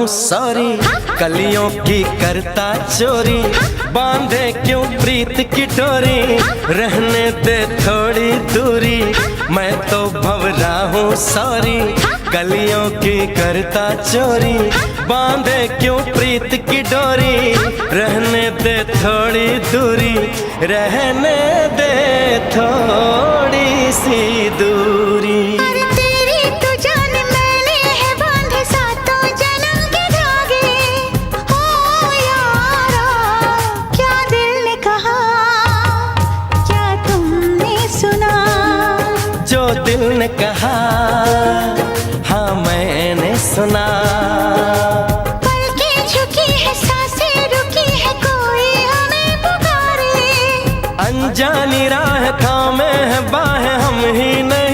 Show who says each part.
Speaker 1: Sorry, कलियों की करता चोरी, बांधे क्यों प्रीत की डोरी, रहने दे थोड़ी दूरी, मैं तो भंवरा हूँ सॉरी, कलियों की करता चोरी, बांधे क्यों प्रीत की डोरी, रहने दे थोड़ी दूरी, रहने दे थोड़ी सी दूरी। दिल ने कहा हाँ मैंने सुना,
Speaker 2: पलकें झुकी है सांसें रुकी है कोई हमें पुकारे,
Speaker 1: अनजानी राह थामे है बाहें हम ही नहीं